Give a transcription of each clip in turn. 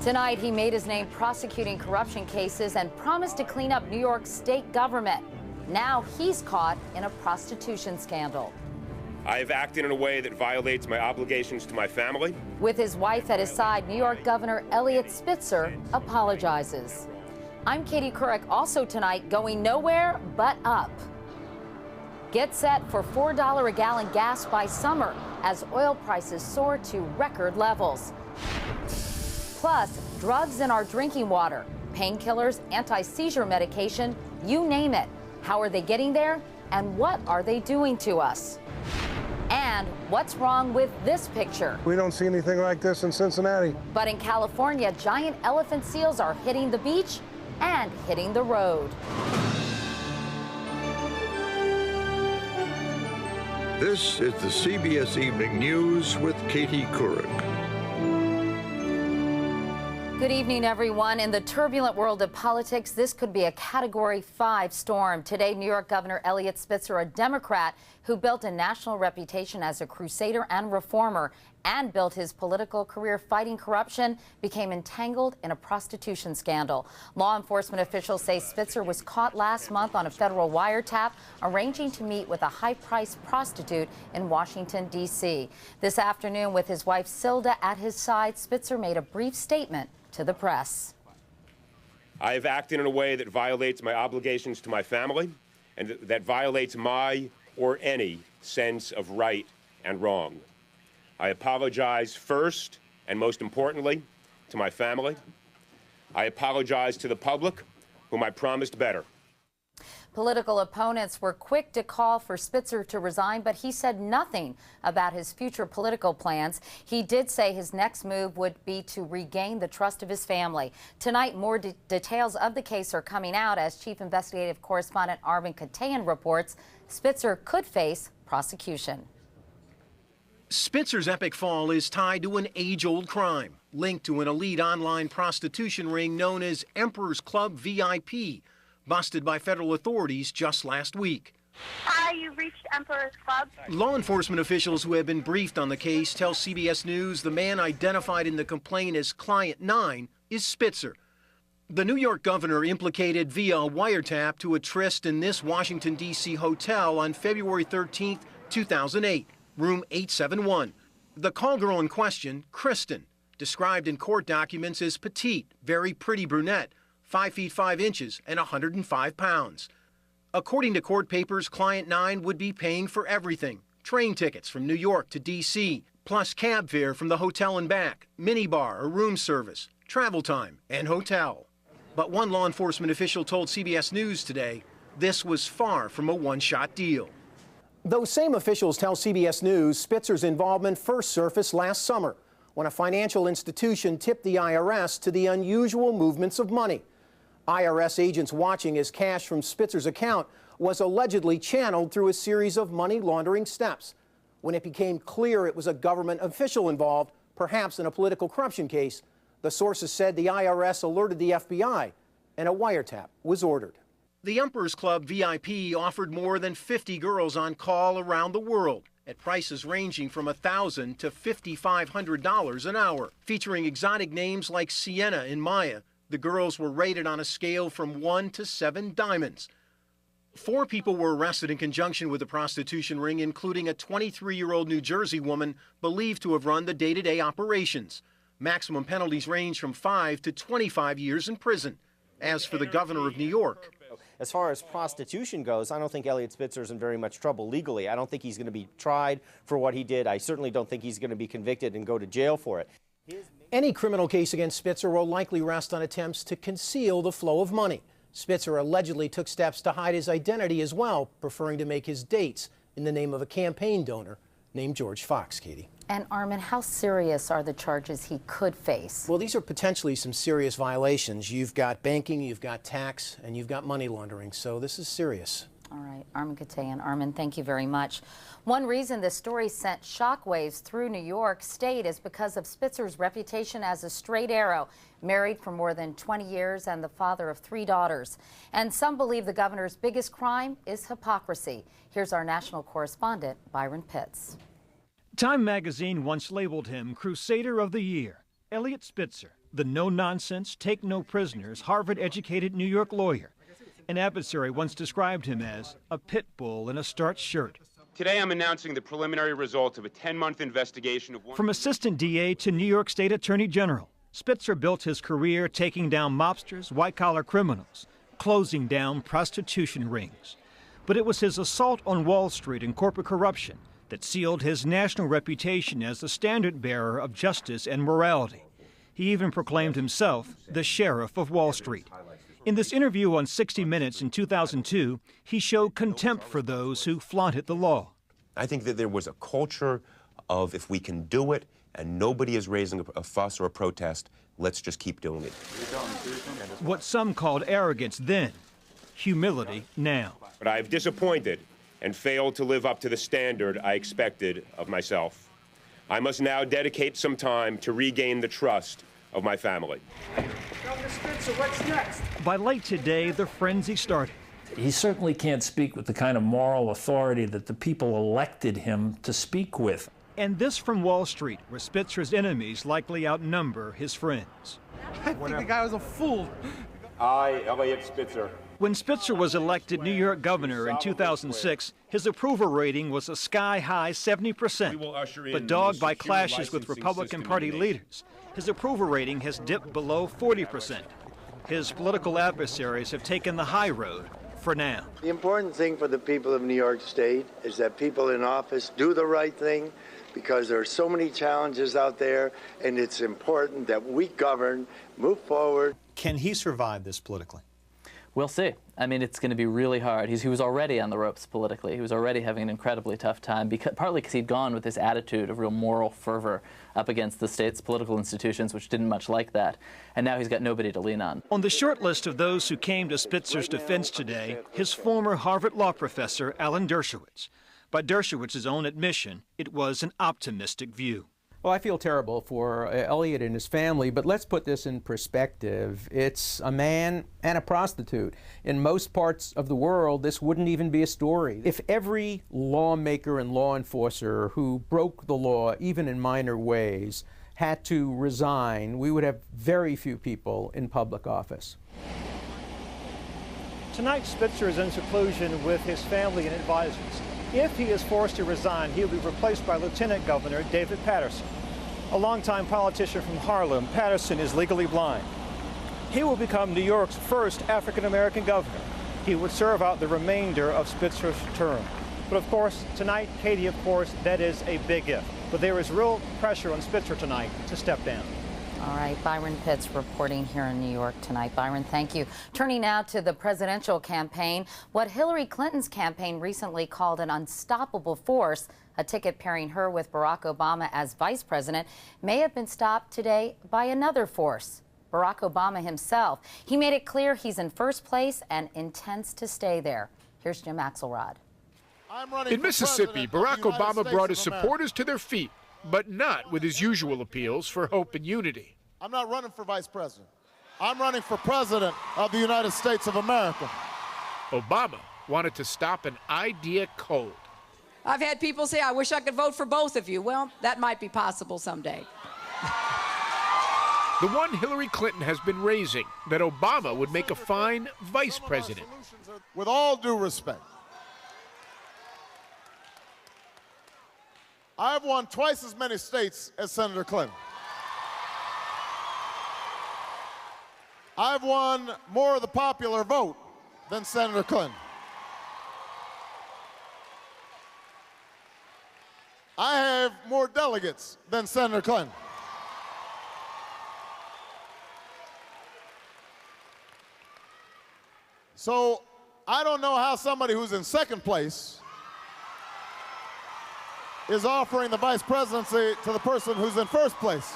Tonight, he made his name prosecuting corruption cases and promised to clean up New York state government. Now he's caught in a prostitution scandal. I have acted in a way that violates my obligations to my family. With his wife at his side, New York Governor Eliot Spitzer apologizes. I'm Katie Couric, also tonight going nowhere but up. Get set for $4 a gallon gas by summer as oil prices soar to record levels. Plus, drugs in our drinking water, painkillers, anti-seizure medication, you name it. How are they getting there? And what are they doing to us? And what's wrong with this picture? We don't see anything like this in Cincinnati. But in California, giant elephant seals are hitting the beach and hitting the road. This is the CBS Evening News with Katie Couric. Good evening, everyone. In the turbulent world of politics, this could be a Category 5 storm. Today, New York Governor Eliot Spitzer, a Democrat who built a national reputation as a crusader and reformer and built his political career fighting corruption, became entangled in a prostitution scandal. Law enforcement officials say Spitzer was caught last month on a federal wiretap, arranging to meet with a high-priced prostitute in Washington, D.C. This afternoon, with his wife Silda at his side, Spitzer made a brief statement to the press. I have acted in a way that violates my obligations to my family and that violates my or any sense of right and wrong. I apologize first and most importantly to my family. I apologize to the public, whom I promised better. Political opponents were quick to call for Spitzer to resign, but he said nothing about his future political plans. He did say his next move would be to regain the trust of his family. Tonight, more details of the case are coming out as Chief Investigative Correspondent Armin Katayan reports Spitzer could face prosecution. Spitzer's epic fall is tied to an age-old crime linked to an elite online prostitution ring known as Emperor's Club VIP, busted by federal authorities just last week. Hi, you've reached Emperor's Club. Law enforcement officials who have been briefed on the case tell CBS News the man identified in the complaint as Client 9 is Spitzer. The New York governor implicated via a wiretap to a tryst in this Washington, D.C. hotel on February 13, 2008, room 871. The call girl in question, Kristen, described in court documents as petite, very pretty brunette, 5 feet 5 inches and 105 pounds. According to court papers, Client 9 would be paying for everything. Train tickets from New York to D.C., plus cab fare from the hotel and back, minibar or room service, travel time, and hotel. But one law enforcement official told CBS News today this was far from a one-shot deal. Those same officials tell CBS News Spitzer's involvement first surfaced last summer when a financial institution tipped the IRS to the unusual movements of money. IRS agents watching as cash from Spitzer's account was allegedly channeled through a series of money laundering steps. When it became clear it was a government official involved, perhaps in a political corruption case, the sources said the IRS alerted the FBI and a wiretap was ordered. The Emperor's Club VIP offered more than 50 girls on call around the world at prices ranging from $1,000 to $5,500 an hour, featuring exotic names like Sienna and Maya. The girls were rated on a scale from 1 to 7 diamonds. 4 people were arrested in conjunction with the prostitution ring, including a 23-year-old New Jersey woman believed to have run the day-to-day operations. Maximum penalties range from 5 to 25 years in prison. As for the governor of New York, as far as prostitution goes, I don't think Eliot Spitzer's in very much trouble legally. I don't think he's going to be tried for what he did. I certainly don't think he's going to be convicted and go to jail for it. Any criminal case against Spitzer will likely rest on attempts to conceal the flow of money. Spitzer allegedly took steps to hide his identity as well, preferring to make his dates in the name of a campaign donor named George Fox, Katie. And Armin, how serious are the charges he could face? Well, these are potentially some serious violations. You've got banking, you've got tax, and you've got money laundering, so this is serious. All right, Armin Katayan. Armin, thank you very much. One reason this story sent shockwaves through New York State is because of Spitzer's reputation as a straight arrow, married for more than 20 years and the father of 3 daughters. And some believe the governor's biggest crime is hypocrisy. Here's our national correspondent, Byron Pitts. Time magazine once labeled him Crusader of the Year. Eliot Spitzer, the no-nonsense, take-no-prisoners, Harvard-educated New York lawyer. An adversary once described him as a pit bull in a starched shirt. Today I'm announcing the preliminary results of a 10-month investigation of From assistant DA to New York State Attorney General, Spitzer built his career taking down mobsters, white-collar criminals, closing down prostitution rings. But it was his assault on Wall Street and corporate corruption that sealed his national reputation as the standard-bearer of justice and morality. He even proclaimed himself the sheriff of Wall Street. In this interview on 60 Minutes in 2002, he showed contempt for those who flaunted the law. I think that there was a culture of, if we can do it and nobody is raising a fuss or a protest, let's just keep doing it. What some called arrogance then, humility now. But I have disappointed and failed to live up to the standard I expected of myself. I must now dedicate some time to regain the trust of my family. Governor Spitzer, what's next? By late today, the frenzy started. He certainly can't speak with the kind of moral authority that the people elected him to speak with. And this from Wall Street, where Spitzer's enemies likely outnumber his friends. I think the guy was a fool. I, Elliot Spitzer. When Spitzer was elected New York governor in 2006, his approval rating was a sky-high 70%. But dogged by clashes with Republican Party leaders, his approval rating has dipped below 40%. His political adversaries have taken the high road for now. The important thing for the people of New York State is that people in office do the right thing, because there are so many challenges out there, and it's important that we govern, move forward. Can he survive this politically? We'll see. I mean, it's going to be really hard. He was already on the ropes politically. He was already having an incredibly tough time, partly because he'd gone with this attitude of real moral fervor up against the state's political institutions, which didn't much like that. And now he's got nobody to lean on. On the short list of those who came to Spitzer's defense today, his former Harvard law professor, Alan Dershowitz. By Dershowitz's own admission, it was an optimistic view. Well, I feel terrible for Elliot and his family, but let's put this in perspective. It's a man and a prostitute. In most parts of the world, this wouldn't even be a story. If every lawmaker and law enforcer who broke the law, even in minor ways, had to resign, we would have very few people in public office. Tonight, Spitzer is in seclusion with his family and advisors. If he is forced to resign, he'll be replaced by Lieutenant Governor David Paterson. A longtime politician from Harlem, Paterson is legally blind. He will become New York's first African-American governor. He would serve out the remainder of Spitzer's term. But of course, tonight, Katie, of course, that is a big if. But there is real pressure on Spitzer tonight to step down. All right, Byron Pitts reporting here in New York tonight. Byron, thank you. Turning now to the presidential campaign, what Hillary Clinton's campaign recently called an unstoppable force, a ticket pairing her with Barack Obama as vice president, may have been stopped today by another force, Barack Obama himself. He made it clear he's in first place and intends to stay there. Here's Jim Axelrod. In Mississippi, Barack Obama brought his supporters to their feet, but not with his usual appeals for hope and unity. I'm not running for vice president. I'm running for president of the United States of America. Obama wanted to stop an idea cold. I've had people say, I wish I could vote for both of you. Well, that might be possible someday. The one Hillary Clinton has been raising, that Obama would make a fine vice president. With all due respect, I've won twice as many states as Senator Clinton. I've won more of the popular vote than Senator Clinton. I have more delegates than Senator Clinton. So I don't know how somebody who's in second place is offering the vice presidency to the person who's in first place.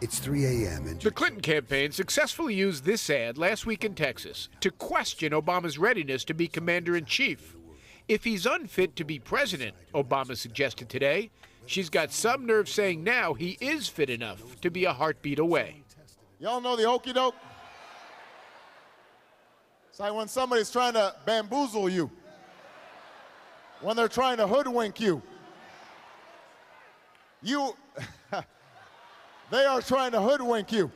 It's 3 a.m. The Clinton campaign successfully used this ad last week in Texas to question Obama's readiness to be commander-in-chief. If he's unfit to be president, Obama suggested today, she's got some nerve saying now he is fit enough to be a heartbeat away. Y'all know the okey doke? It's like when somebody's trying to bamboozle you, when they're trying to hoodwink you. They are trying to hoodwink you.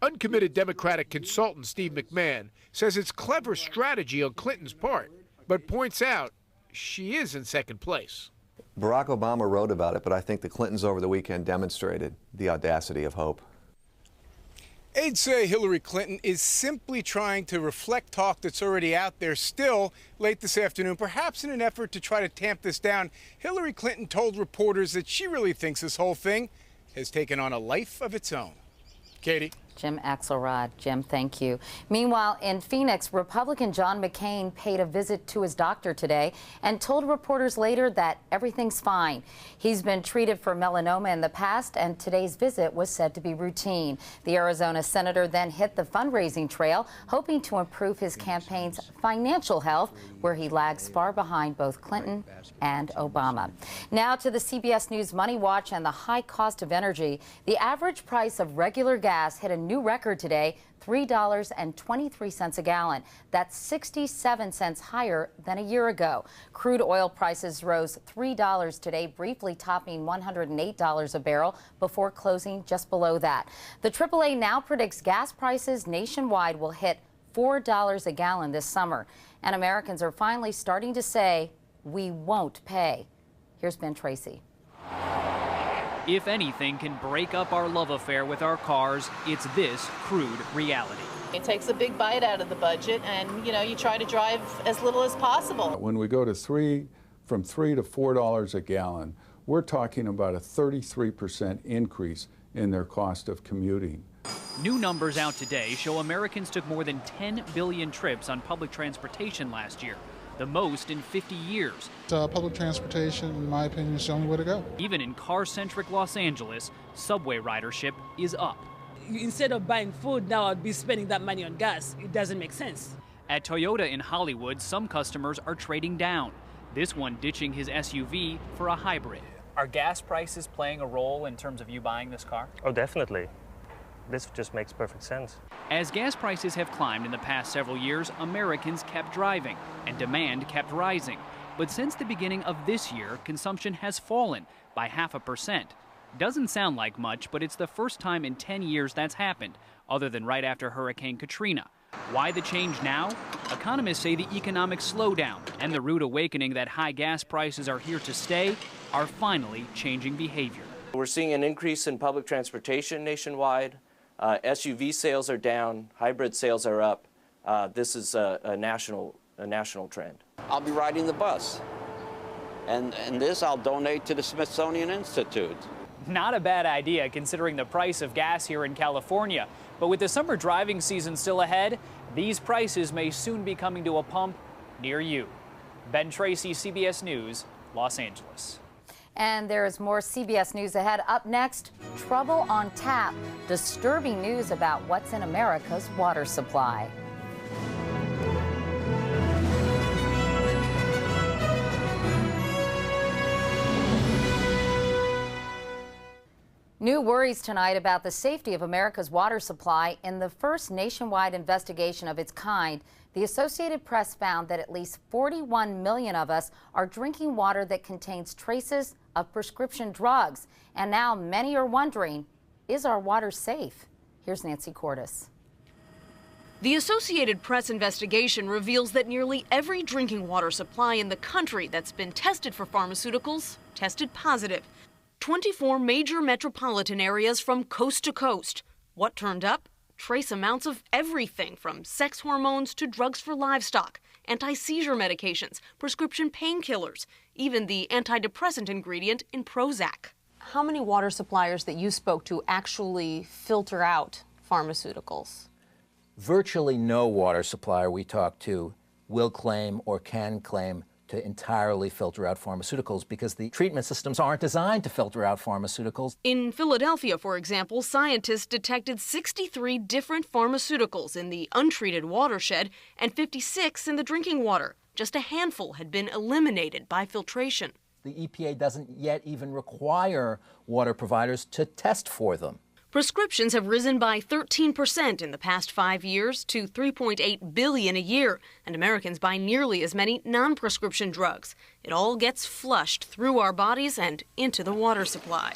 Uncommitted Democratic consultant Steve McMahon says it's clever strategy on Clinton's part, but points out she is in second place. Barack Obama wrote about it, but I think the Clintons over the weekend demonstrated the audacity of hope. Aides say Hillary Clinton is simply trying to reflect talk that's already out there. Still, late this afternoon, perhaps in an effort to try to tamp this down, Hillary Clinton told reporters that she really thinks this whole thing has taken on a life of its own. Katie. Jim Axelrod. Jim, thank you. Meanwhile, in Phoenix, Republican John McCain paid a visit to his doctor today and told reporters later that everything's fine. He's been treated for melanoma in the past, and today's visit was said to be routine. The Arizona senator then hit the fundraising trail, hoping to improve his campaign's financial health, where he lags far behind both Clinton and Obama. Now to the CBS News Money Watch and the high cost of energy. The average price of regular gas hit a new record today, $3.23 a gallon. That's 67 cents higher than a year ago. Crude oil prices rose $3 today, briefly topping $108 a barrel before closing just below that. The AAA now predicts gas prices nationwide will hit $4 a gallon this summer. And Americans are finally starting to say, we won't pay. Here's Ben Tracy. If anything can break up our love affair with our cars, it's this crude reality. It takes a big bite out of the budget, and you try to drive as little as possible. When we go to from $3 to $4 a gallon, we're talking about a 33% increase in their cost of commuting. New numbers out today show Americans took more than 10 billion trips on public transportation last year, the most in 50 years. Public transportation, in my opinion, is the only way to go. Even in car-centric Los Angeles, subway ridership is up. Instead of buying food, now I'd be spending that money on gas. It doesn't make sense. At Toyota in Hollywood, some customers are trading down. This one ditching his SUV for a hybrid. Are gas prices playing a role in terms of you buying this car? Oh, definitely. This just makes perfect sense. As gas prices have climbed in the past several years, Americans kept driving and demand kept rising. But since the beginning of this year, consumption has fallen by 0.5%. Doesn't sound like much, but it's the first time in 10 years that's happened, other than right after Hurricane Katrina. Why the change now? Economists say the economic slowdown and the rude awakening that high gas prices are here to stay are finally changing behavior. We're seeing an increase in public transportation nationwide. SUV sales are down, hybrid sales are up. This is a national trend. I'll be riding the bus, and this I'll donate to the Smithsonian Institute. Not a bad idea considering the price of gas here in California. But with the summer driving season still ahead, these prices may soon be coming to a pump near you. Ben Tracy, CBS News, Los Angeles. And there is more CBS News ahead. Up next, trouble on tap. Disturbing news about what's in America's water supply. New worries tonight about the safety of America's water supply. In the first nationwide investigation of its kind, the Associated Press found that at least 41 million of us are drinking water that contains traces of prescription drugs. And now many are wondering, is our water safe? Here's Nancy Cordes. The Associated Press investigation reveals that nearly every drinking water supply in the country that's been tested for pharmaceuticals tested positive. 24 major metropolitan areas from coast to coast. What turned up? Trace amounts of everything from sex hormones to drugs for livestock, anti-seizure medications, prescription painkillers, even the antidepressant ingredient in Prozac. How many water suppliers that you spoke to actually filter out pharmaceuticals? Virtually no water supplier we talk to will claim or can claim to entirely filter out pharmaceuticals because the treatment systems aren't designed to filter out pharmaceuticals. In Philadelphia, for example, scientists detected 63 different pharmaceuticals in the untreated watershed and 56 in the drinking water. Just a handful had been eliminated by filtration. The EPA doesn't yet even require water providers to test for them. Prescriptions have risen by 13% in the past 5 years to 3.8 billion a year, and Americans buy nearly as many non-prescription drugs. It all gets flushed through our bodies and into the water supply.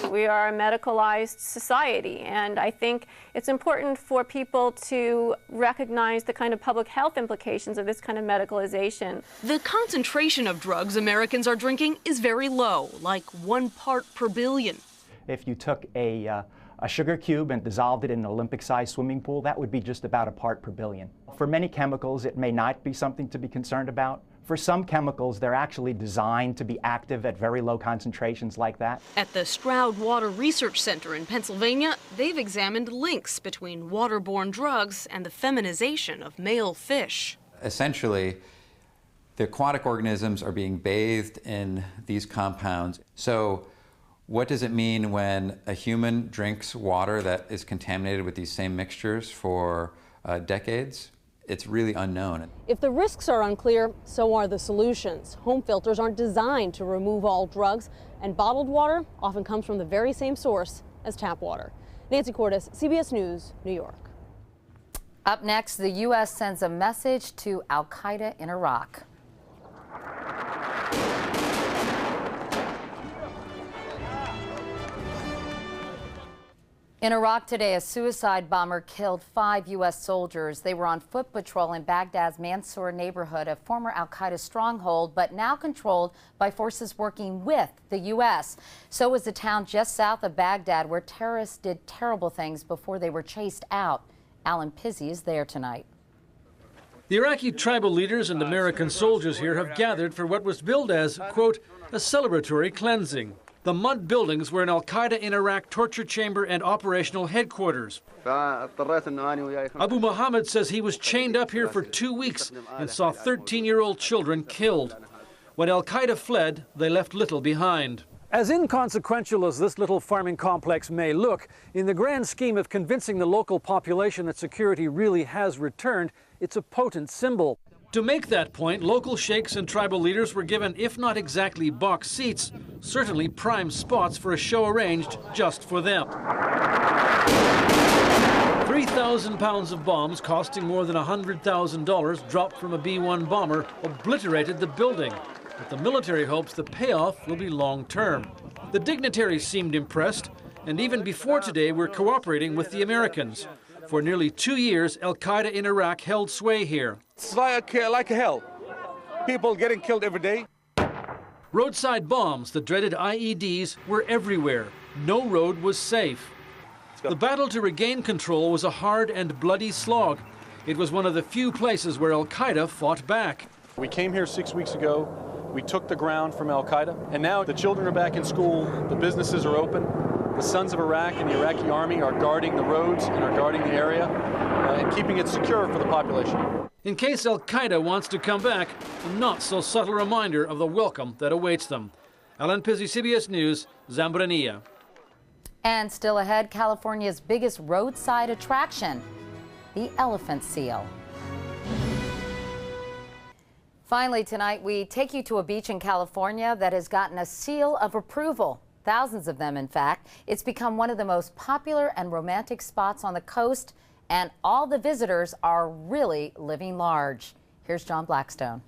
We are a medicalized society, and I think it's important for people to recognize the kind of public health implications of this kind of medicalization. The concentration of drugs Americans are drinking is very low, like 1 part per billion. If you took a sugar cube and dissolved it in an Olympic-sized swimming pool, that would be just about a part per billion. For many chemicals, it may not be something to be concerned about. For some chemicals, they're actually designed to be active at very low concentrations like that. At the Stroud Water Research Center in Pennsylvania, they've examined links between waterborne drugs and the feminization of male fish. Essentially, the aquatic organisms are being bathed in these compounds. So what does it mean when a human drinks water that is contaminated with these same mixtures for decades? It's really unknown. If the risks are unclear, so are the solutions. Home filters aren't designed to remove all drugs, and bottled water often comes from the very same source as tap water. Nancy Cordes, CBS News, New York. Up next, the U.S. sends a message to al-Qaeda in Iraq. In Iraq today, a suicide bomber killed 5 U.S. soldiers. They were on foot patrol in Baghdad's Mansour neighborhood, a former al-Qaeda stronghold, but now controlled by forces working with the U.S. So was the town just south of Baghdad, where terrorists did terrible things before they were chased out. Alan Pizzi is there tonight. The Iraqi tribal leaders and American soldiers here have gathered for what was billed as, quote, a celebratory cleansing. The mud buildings were an al-Qaeda in Iraq torture chamber and operational headquarters. Abu Muhammad says he was chained up here for 2 weeks and saw 13-year-old children killed. When al-Qaeda fled, they left little behind. As inconsequential as this little farming complex may look, in the grand scheme of convincing the local population that security really has returned, it's a potent symbol. To make that point, local sheikhs and tribal leaders were given, if not exactly box seats, certainly prime spots for a show arranged just for them. 3,000 pounds of bombs costing more than $100,000 dropped from a B-1 bomber obliterated the building. But the military hopes the payoff will be long-term. The dignitaries seemed impressed, and even before today were cooperating with the Americans. For nearly 2 years, al-Qaeda in Iraq held sway here. It's like hell. People getting killed every day. Roadside bombs, the dreaded IEDs, were everywhere. No road was safe. The battle to regain control was a hard and bloody slog. It was one of the few places where al-Qaeda fought back. We came here 6 weeks ago. We took the ground from al-Qaeda, and now the children are back in school, the businesses are open. The sons of Iraq and the Iraqi army are guarding the roads and are guarding the area and keeping it secure for the population. In case al-Qaeda wants to come back, a not so subtle reminder of the welcome that awaits them. Alan Pizzi, CBS News, Zambrania. And still ahead, California's biggest roadside attraction, the elephant seal. Finally tonight, we take you to a beach in California that has gotten a seal of approval. Thousands of them, in fact. It's become one of the most popular and romantic spots on the coast, and all the visitors are really living large. Here's John Blackstone.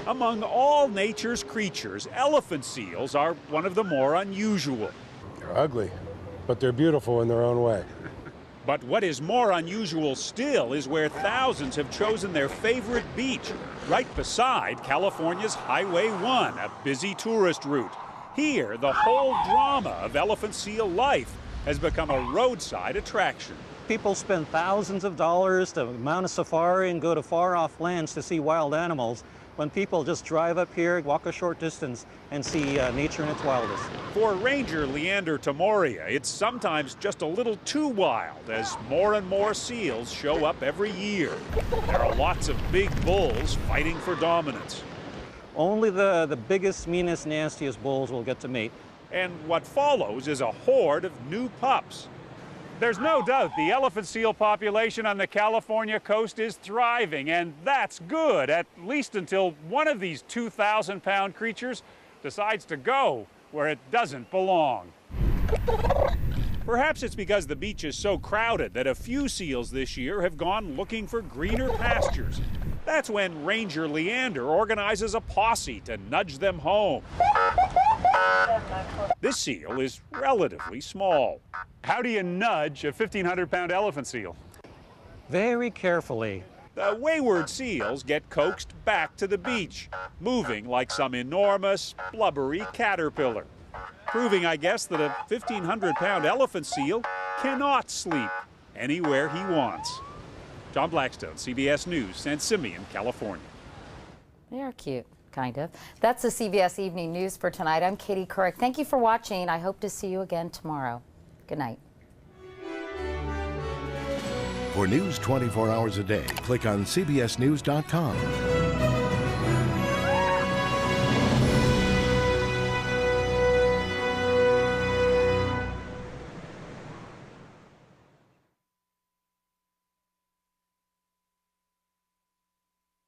Among all nature's creatures, elephant seals are one of the more unusual. They're ugly, but they're beautiful in their own way. But what is more unusual still is where thousands have chosen their favorite beach, right beside California's Highway 1, a busy tourist route. Here, the whole drama of elephant seal life has become a roadside attraction. People spend thousands of dollars to mount a safari and go to far-off lands to see wild animals, when people just drive up here, walk a short distance, and see nature in its wildest. For Ranger Leander Tamoria, it's sometimes just a little too wild as more and more seals show up every year. There are lots of big bulls fighting for dominance. Only the biggest, meanest, nastiest bulls will get to mate. And what follows is a horde of new pups. There's no doubt the elephant seal population on the California coast is thriving, and that's good, at least until one of these 2,000-pound creatures decides to go where it doesn't belong. Perhaps it's because the beach is so crowded that a few seals this year have gone looking for greener pastures. That's when Ranger Leander organizes a posse to nudge them home. This seal is relatively small. How do you nudge a 1,500-pound elephant seal? Very carefully. The wayward seals get coaxed back to the beach, moving like some enormous, blubbery caterpillar. Proving, I guess, that a 1,500-pound elephant seal cannot sleep anywhere he wants. John Blackstone, CBS News, San Simeon, California. They are cute, kind of. That's the CBS Evening News for tonight. I'm Katie Couric. Thank you for watching. I hope to see you again tomorrow. Good night. For news 24 hours a day, click on CBSNews.com.